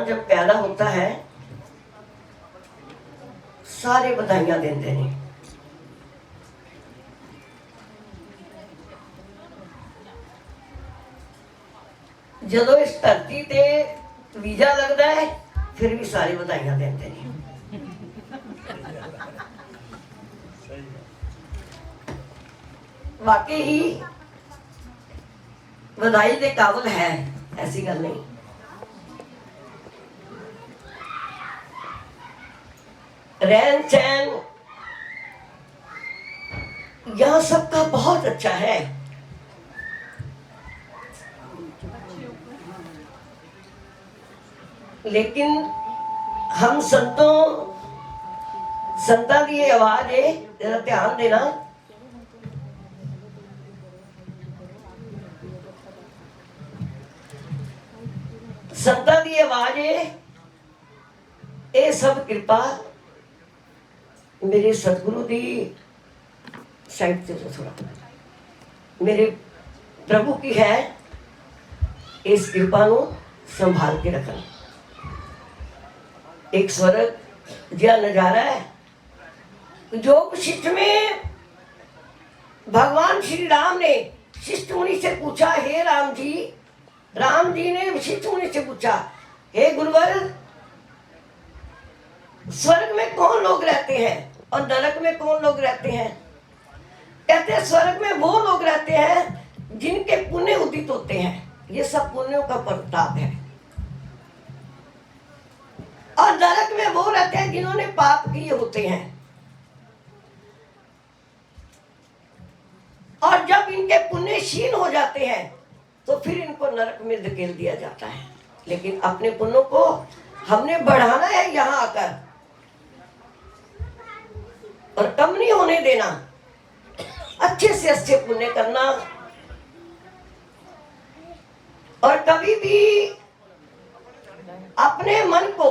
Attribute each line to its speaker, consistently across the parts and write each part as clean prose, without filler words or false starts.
Speaker 1: जब पैदा होता है सारे बधाइयां देते हैं। जो इस धरती ते वीजा लगता है फिर भी सारी बधाइयां देते हैं। वाकई ही बधाई के काबिल है, ऐसी गल नहीं। रहन सहन यह सबका बहुत अच्छा है, लेकिन हम संतां की आवाज है, जरा ध्यान देना। संतां की आवाज है, ये सब कृपा मेरे सतगुरु की साइड से थोड़ा मेरे प्रभु की है। इस कृपा को संभाल के रखना। एक स्वर्ग जहा नजारा है जो शिष्ट में भगवान श्री राम ने शिष्ट मुनि से पूछा, हे राम जी ने शिष्ट मुनि से पूछा, हे गुरुवर, स्वर्ग में कौन लोग रहते हैं और नरक में कौन लोग रहते हैं? कहते हैं स्वर्ग में वो लोग रहते हैं जिनके पुण्य उदित होते हैं, ये सब पुण्यों का प्रताप है। और नरक में वो रहते हैं जिन्होंने पाप किए होते हैं। और जब इनके पुण्य क्षीण हो जाते हैं तो फिर इनको नरक में धकेल दिया जाता है। लेकिन अपने पुण्यों को हमने बढ़ाना है यहाँ आकर, और कम नहीं होने देना। अच्छे से अच्छे पुण्य करना और कभी भी अपने मन को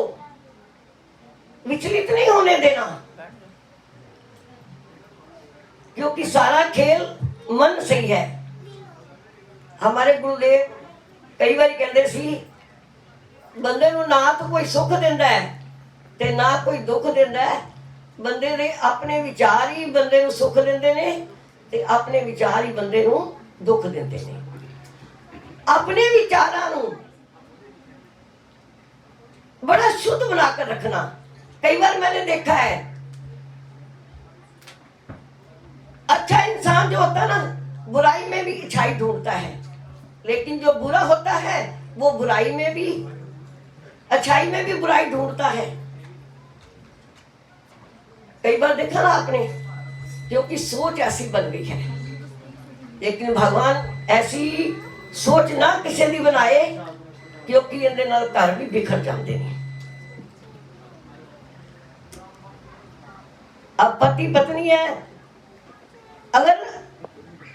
Speaker 1: विचलित नहीं होने देना, क्योंकि सारा खेल मन से ही है। हमारे गुरुदेव कई बार कहते सी, बंदे को ना तो कोई सुख देता है ते ना कोई दुख देता है। बंदे दे अपने विचार ही बंदे को सुख देते ने ते अपने विचार ही बंदे को दुख देते ने। अपने विचारों को बड़ा शुद्ध बनाकर रखना। कई बार मैंने देखा है, अच्छा इंसान जो होता है ना, बुराई में भी अच्छाई ढूंढता है, लेकिन जो बुरा होता है वो बुराई में भी अच्छाई में भी बुराई ढूंढता है। कई बार देखा ना आपने, क्योंकि सोच ऐसी बन गई है। लेकिन भगवान ऐसी सोच ना किसी दी बनाए, क्योंकि इनके नाल घर भी बिखर जाते हैं। अब पति पत्नी है, अगर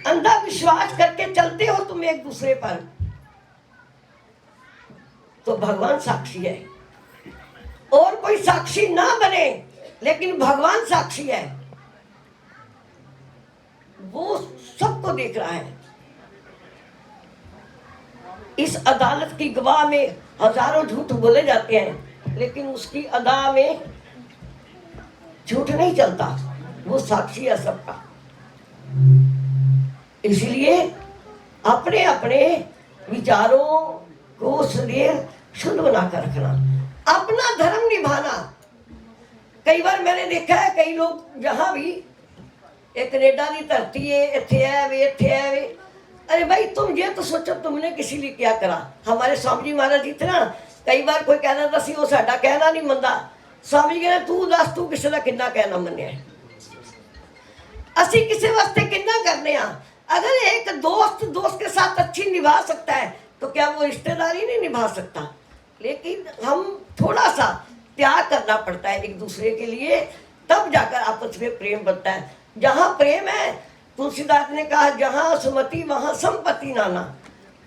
Speaker 1: अंधा विश्वास करके चलते हो तुम एक दूसरे पर, तो भगवान साक्षी है। और कोई साक्षी ना बने, लेकिन भगवान साक्षी है, वो सबको देख रहा है। इस अदालत की गवाह में हजारों झूठ बोले जाते हैं, लेकिन उसकी अदा में झूठ नहीं चलता, वो साक्षी है सबका। इसलिए अपने अपने विचारों को सदैव शुद्ध बनाकर रखना, अपना धर्म निभाना। कई बार मैंने देखा है, कई लोग जहां भी कनेडा की धरती है, इत्थे है वे, अरे भाई तुम ये तो सोचो तुमने किसी लिए क्या करा। हमारे स्वामी जी महाराज जी थे ना, कई बार कोई कहना था सी वो साडा कहना नहीं मनता। स्वामी जी कहते तू दस तू किसी का कितना कहना मन्निया, असी किसी वास्ते कितना करने। अगर एक दोस्त के साथ अच्छी निभा सकता है तो क्या वो रिश्तेदारी नहीं निभा सकता? लेकिन हम थोड़ा सा त्याग करना पड़ता है एक दूसरे के लिए, तब जाकर आपस में प्रेम बनता है। जहाँ प्रेम है, तुलसीदास ने कहा, जहाँ सुमति वहाँ संपत्ति नाना।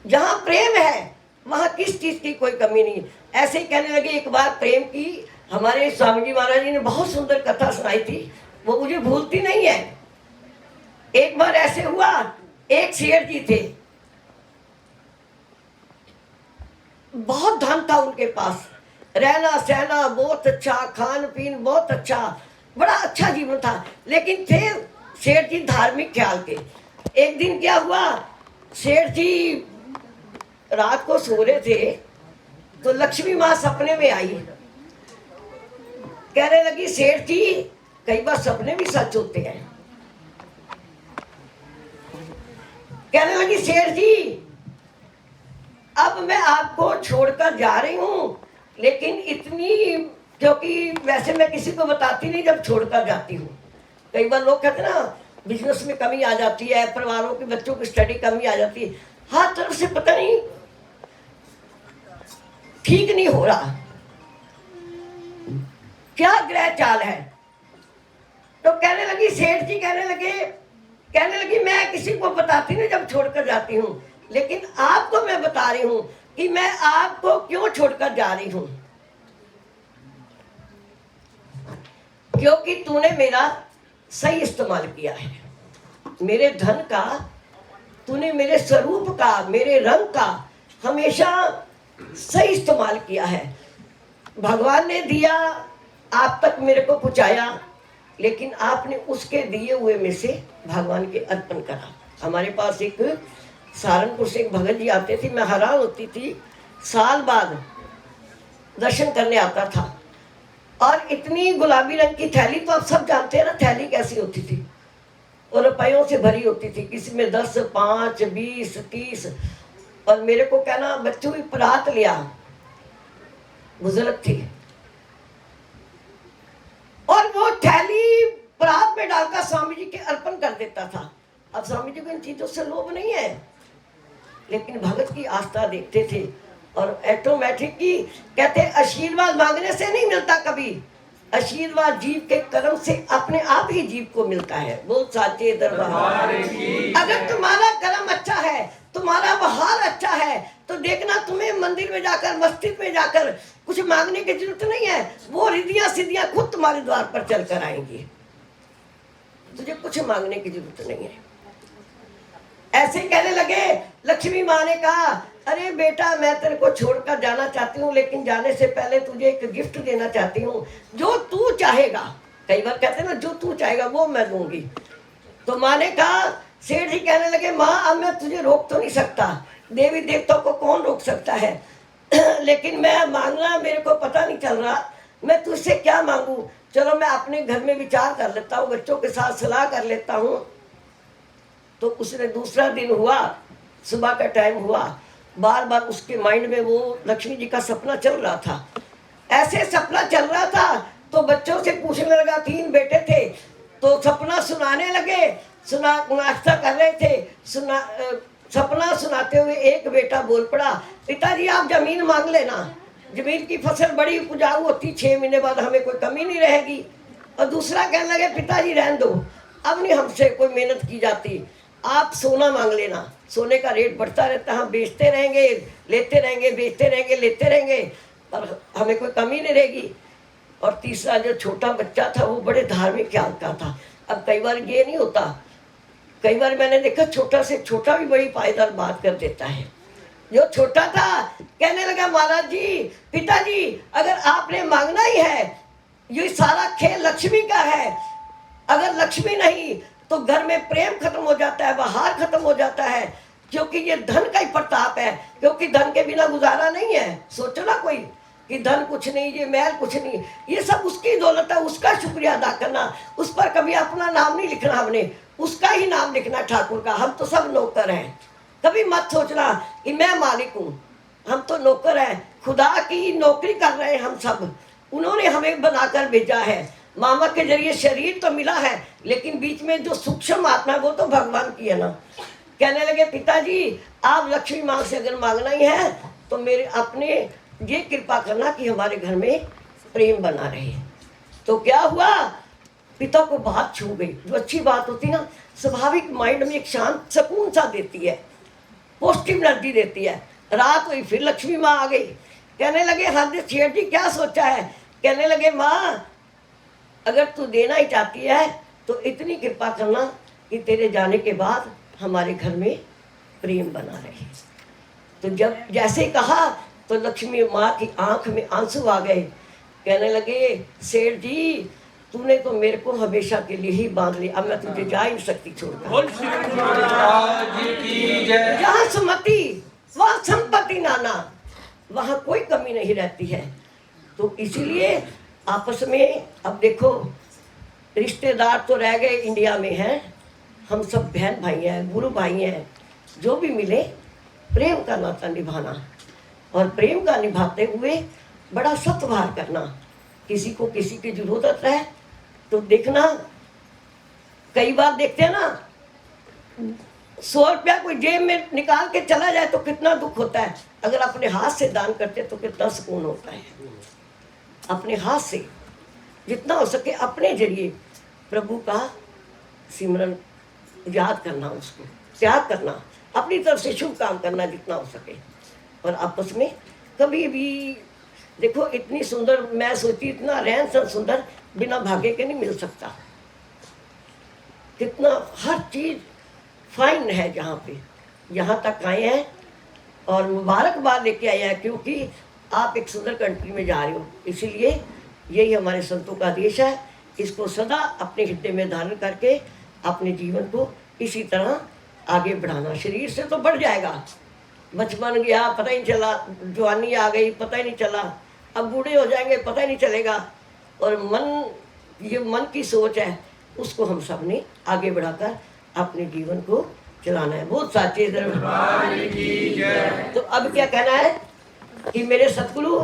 Speaker 1: जहाँ प्रेम है वहाँ किस चीज की कोई कमी नहीं। ऐसे ही कहने लगे। एक बार प्रेम की हमारे स्वामी जी महाराज जी ने बहुत सुंदर कथा सुनाई थी, वो मुझे भूलती नहीं है। एक बार ऐसे हुआ, एक शेर जी थे, बहुत धन था उनके पास, रहना सहना बहुत अच्छा, खान पीन बहुत अच्छा, बड़ा अच्छा जीवन था। लेकिन थे सेठ जी धार्मिक ख्याल के। एक दिन क्या हुआ, सेठ जी रात को सो रहे थे तो लक्ष्मी माँ सपने में आई। कहने लगी सेठ जी, कई बार सपने भी सच होते हैं। कहने लगी सेठ जी, अब मैं आपको छोड़कर जा रही हूँ, लेकिन इतनी, क्योंकि वैसे मैं किसी को बताती नहीं जब छोड़कर जाती हूँ। कई बार लोग कहते ना बिजनेस में कमी आ जाती है, परिवारों के बच्चों की स्टडी कमी आ जाती है, हर तरफ से पता नहीं ठीक नहीं हो रहा, क्या ग्रह चाल है। तो कहने लगी सेठ जी, कहने लगी मैं किसी को बताती नहीं जब छोड़कर जाती हूँ, लेकिन आपको मैं बता रही हूँ कि मैं आपको क्यों छोड़कर जा रही हूँ। क्योंकि तूने मेरा सही इस्तेमाल किया है, मेरे धन का, तूने मेरे स्वरूप का, मेरे रंग का हमेशा सही इस्तेमाल किया है। भगवान ने दिया, आप तक मेरे को पहुंचाया, लेकिन आपने उसके दिए हुए में से भगवान के अर्पण करा। हमारे पास एक सहारनपुर से एक भगत जी आते थे, मैं हैरान होती थी, साल बाद दर्शन करने आता था और इतनी गुलाबी रंग की थैली, तो आप सब जानते हैं ना थैली कैसी होती थी, और रुपयों से भरी होती थी, किसी में 10, 5, 20, 30। और मेरे को कहना बच्चों की परात लिया, बुजुर्ग थी, और वो थैली परात में डालकर स्वामी जी के अर्पण कर देता था। अब स्वामी जी को इन चीजों से लोभ नहीं है, लेकिन भगत की आस्था देखते थे और ऑटोमेटिक की कहते आशीर्वाद मांगने से नहीं मिलता कभी, आशीर्वाद जीव के कर्म से अपने आप ही जीव को मिलता है। बोल साचे दरबार। अगर तुम्हारा कर्म अच्छा है, तुम्हारा व्यवहार अच्छा है, तो देखना तुम्हें मंदिर में जाकर, मस्जिद में जाकर कुछ मांगने की जरूरत नहीं है, वो रिद्धियां सिद्धियां खुद तुम्हारे द्वार पर चल कर आएंगी, तुझे कुछ मांगने की जरूरत नहीं है। ऐसे कहने लगे, लक्ष्मी माँ ने कहा, अरे बेटा मैं तेरे को छोड़कर जाना चाहती हूँ, लेकिन जाने से पहले तुझे एक गिफ्ट देना चाहती हूँ, जो तू चाहेगा। कई बार कहते हैं ना जो तू चाहेगा वो मैं दूंगी। तो माँ ने कहा, सेठ जी कहने लगे, माँ अब मैं तुझे रोक तो नहीं सकता, देवी देवताओं को कौन रोक सकता है लेकिन मैं मांगना मेरे को पता नहीं चल रहा, मैं तुझसे क्या मांगू। चलो मैं अपने घर में विचार कर लेता हूँ, बच्चों के साथ सलाह कर लेता हूँ। तो उसने दूसरा दिन हुआ, सुबह का टाइम हुआ, बार बार उसके माइंड में वो लक्ष्मी जी का सपना चल रहा था। ऐसे सपना चल रहा था तो बच्चों से पूछने लगा, 3 बेटे थे, तो सपना सुनाने लगे, नाश्ता कर रहे थे, सपना सुनाते हुए एक बेटा बोल पड़ा, पिताजी आप जमीन मांग लेना, जमीन की फसल बड़ी उपजाऊ होती, 6 महीने बाद हमें कोई कमी नहीं रहेगी। और दूसरा कहने लगे, पिताजी रहने दो, अब नहीं हमसे कोई मेहनत की जाती, आप सोना मांग लेना, सोने का रेट बढ़ता रहता है, हम बेचते रहेंगे, लेते रहेंगे, बेचते रहेंगे, लेते रहेंगे, और हमें कोई कमी नहीं रहेगी। और तीसरा जो छोटा बच्चा था वो बड़े धार्मिक ख्याल का था। अब कई बार ये नहीं होता, कई बार मैंने देखा छोटा से छोटा भी बड़ी पायदार बात कर देता है। जो छोटा था कहने लगा, महाराज जी, पिताजी अगर आपने मांगना ही है, ये सारा खेल लक्ष्मी का है, अगर लक्ष्मी नहीं तो घर में प्रेम खत्म हो जाता है, व्यवहार खत्म हो जाता है, क्योंकि ये धन का ही प्रताप है, क्योंकि धन के बिना गुजारा नहीं है। सोचो ना कोई कि धन कुछ नहीं, ये महल कुछ नहीं, ये सब उसकी दौलत है, उसका शुक्रिया अदा करना, उस पर कभी अपना नाम नहीं लिखना, हमने उसका ही नाम लिखना, ठाकुर का। हम तो सब नौकर हैं, कभी मत सोचना कि मैं मालिक हूँ, हम तो नौकर हैं, खुदा की नौकरी कर रहे हैं हम सब। उन्होंने हमें बनाकर भेजा है, मामा के जरिए शरीर तो मिला है, लेकिन बीच में जो सूक्ष्म आत्मा है वो तो भगवान की है ना। कहने लगे, पिताजी आप लक्ष्मी माँ से अगर मांगना ही है तो मेरे अपने ये कृपा करना कि हमारे घर में प्रेम बना रहे। तो क्या हुआ, पिता को बात छू गई। जो अच्छी बात होती ना, स्वाभाविक माइंड में एक शांत सुकून सा देती है, पॉजिटिव एनर्जी देती है। रात हुई, फिर लक्ष्मी माँ आ गई। कहने लगे, हाँ जी सेठ जी क्या सोचा है। कहने लगे, माँ अगर तू देना ही चाहती है तो इतनी कृपा करना कि तेरे जाने के बाद हमारे घर में प्रेम बना रहे। तो जब जैसे कहा तो लक्ष्मी माँ की आंख में आंसू आ गए। कहने लगे, सेठ जी तूने तो मेरे को हमेशा के लिए ही बांध लिया, अब मैं तुझे जा ही नहीं सकती छोड़कर। जहाँ सुमति वहाँ संपत्ति नाना, वहाँ कोई कमी नहीं रहती है। तो इसीलिए आपस में अब देखो, रिश्तेदार तो रह गए इंडिया में हैं, हम सब बहन भाई हैं, गुरु भाई हैं। जो भी मिले प्रेम का नाता निभाना, और प्रेम का निभाते हुए बड़ा सत्व्यवहार करना। किसी को किसी की जरूरत है तो देखना, कई बार देखते हैं ना, 100 रुपया कोई जेब में निकाल के चला जाए तो कितना दुख होता है। अगर अपने हाथ से दान करते तो कितना सुकून होता है। अपने हाथ से जितना हो सके अपने जरिए प्रभु का सिमरन याद करना, उसको त्याग करना, अपनी तरफ से शुभ काम करना जितना हो सके। और आपस में कभी भी देखो, इतनी सुंदर, मैं सोचती इतना रहन सहन सुंदर बिना भाग्य के नहीं मिल सकता। कितना हर चीज फाइन है जहाँ पे, यहाँ तक आए हैं और मुबारकबाद लेके आए हैं, क्योंकि आप एक सुंदर कंट्री में जा रहे हो। इसीलिए यही हमारे संतों का आदेश है, इसको सदा अपने हृदय में धारण करके अपने जीवन को इसी तरह आगे बढ़ाना। शरीर से तो बढ़ जाएगा, बचपन गया पता ही नहीं चला, जवानी आ गई पता ही नहीं चला, अब बूढ़े हो जाएंगे पता ही नहीं चलेगा। और मन, ये मन की सोच है, उसको हम सब ने आगे बढ़ाकर अपने जीवन को चलाना है। बहुत साचे। तो अब क्या कहना है कि मेरे सतगुरु